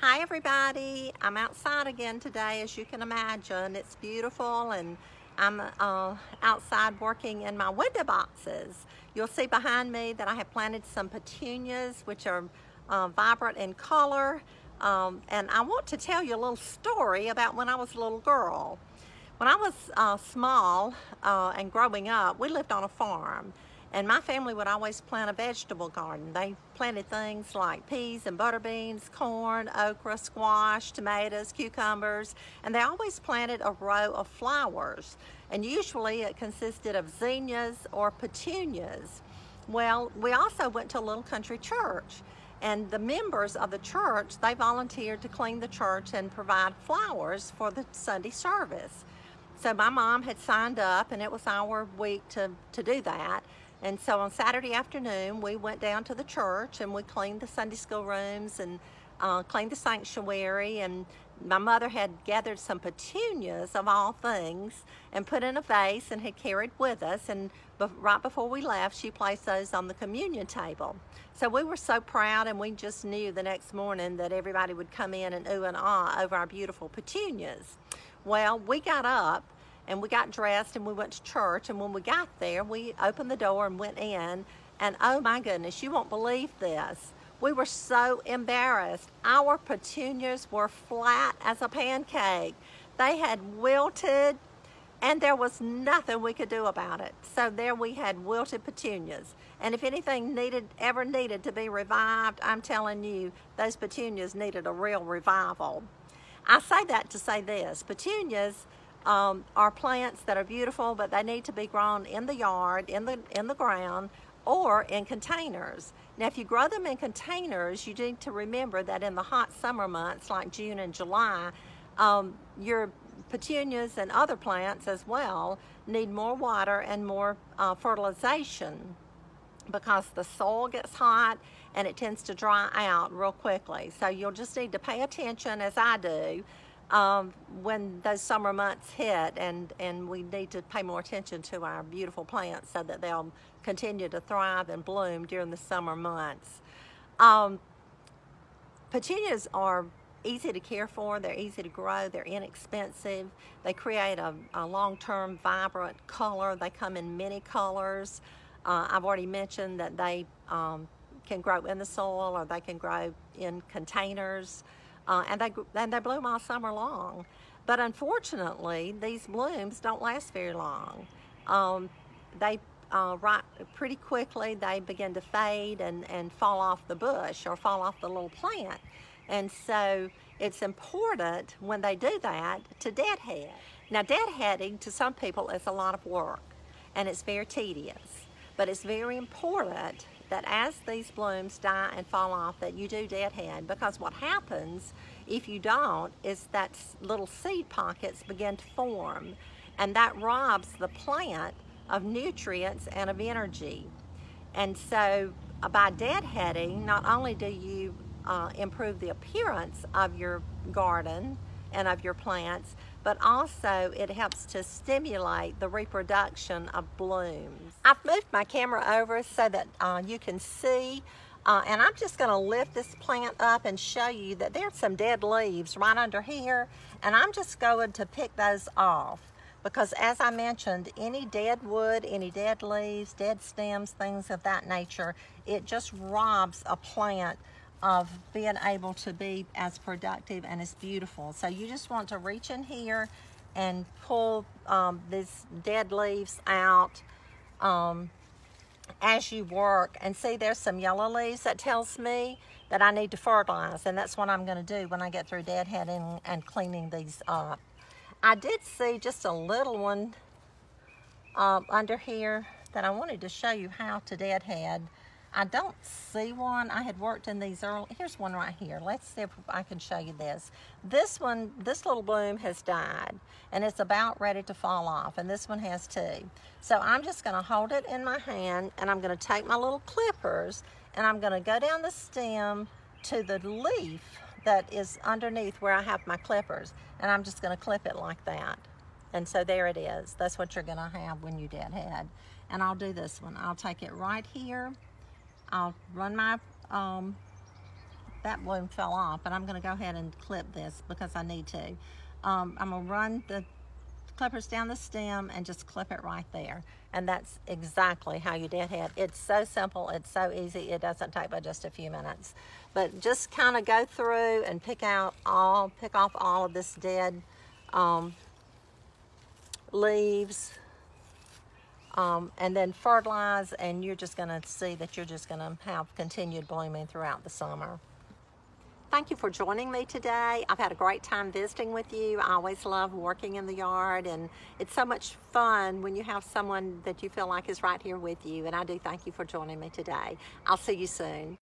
Hi everybody, I'm outside again today. As you can imagine, it's beautiful, and I'm outside working in my window boxes. You'll see behind me that I have planted some petunias, which are vibrant in color, and I want to tell you a little story about when I was a little girl. When I was small and growing up, we lived on a farm, and my family would always plant a vegetable garden. They planted things like peas and butter beans, corn, okra, squash, tomatoes, cucumbers, and they always planted a row of flowers. And usually it consisted of zinnias or petunias. Well, we also went to a little country church, and the members of the church, they volunteered to clean the church and provide flowers for the Sunday service. So my mom had signed up, and it was our week to do that. And so on Saturday afternoon, we went down to the church and we cleaned the Sunday school rooms and cleaned the sanctuary. And my mother had gathered some petunias, of all things, and put in a vase and had carried with us. And right before we left, she placed those on the communion table. So we were so proud, and we just knew the next morning that everybody would come in and ooh and ah over our beautiful petunias. Well, we got up and we got dressed and we went to church, and when we got there, we opened the door and went in, and oh my goodness, you won't believe this. We were so embarrassed. Our petunias were flat as a pancake. They had wilted, and there was nothing we could do about it. So there we had wilted petunias. And if anything ever needed to be revived, I'm telling you, those petunias needed a real revival. I say that to say this: petunias are plants that are beautiful, but they need to be grown in the yard, in the ground, or in containers. Now, if you grow them in containers, you need to remember that in the hot summer months like June and July, your petunias and other plants as well need more water and more fertilization, because the soil gets hot and it tends to dry out real quickly. So you'll just need to pay attention, as I do, when those summer months hit, and we need to pay more attention to our beautiful plants so that they'll continue to thrive and bloom during the summer months. Petunias are easy to care for, they're easy to grow, they're inexpensive, they create a long-term vibrant color. They come in many colors. I've already mentioned that they can grow in the soil, or they can grow in containers. And they bloom all summer long. But unfortunately, these blooms don't last very long. Pretty quickly, they begin to fade and fall off the bush or fall off the little plant. And so it's important, when they do that, to deadhead. Now, deadheading to some people is a lot of work, and it's very tedious. But it's very important that as these blooms die and fall off, that you do deadhead, because what happens if you don't is that little seed pockets begin to form, and that robs the plant of nutrients and of energy. And so by deadheading, not only do you improve the appearance of your garden and of your plants, but also it helps to stimulate the reproduction of blooms. I've moved my camera over so that you can see, and I'm just going to lift this plant up and show you that there's some dead leaves right under here, and I'm just going to pick those off, because as I mentioned, any dead wood, any dead leaves, dead stems, things of that nature, it just robs a plant of being able to be as productive and as beautiful. So you just want to reach in here and pull these dead leaves out as you work. And see, there's some yellow leaves. That tells me that I need to fertilize, and that's what I'm going to do when I get through deadheading and cleaning these up. I did see just a little one under here that I wanted to show you how to deadhead. I don't see one. I had worked in these early. Here's one right here. Let's see if I can show you this. This one, this little bloom has died, and it's about ready to fall off, and this one has too. So I'm just going to hold it in my hand, and I'm going to take my little clippers, and I'm going to go down the stem to the leaf that is underneath where I have my clippers, and I'm just going to clip it like that. And so there it is. That's what you're going to have when you deadhead. And I'll do this one. I'll take it right here. I'll run my that bloom fell off, but I'm going to go ahead and clip this because I need to. I'm going to run the clippers down the stem and just clip it right there. And that's exactly how you deadhead. It's so simple, it's so easy, it doesn't take but just a few minutes. But just kind of go through and pick off all of this dead leaves, and then fertilize, and you're just gonna see that you're just gonna have continued blooming throughout the summer. Thank you for joining me today. I've had a great time visiting with you. I always love working in the yard, and it's so much fun when you have someone that you feel like is right here with you, and I do thank you for joining me today. I'll see you soon.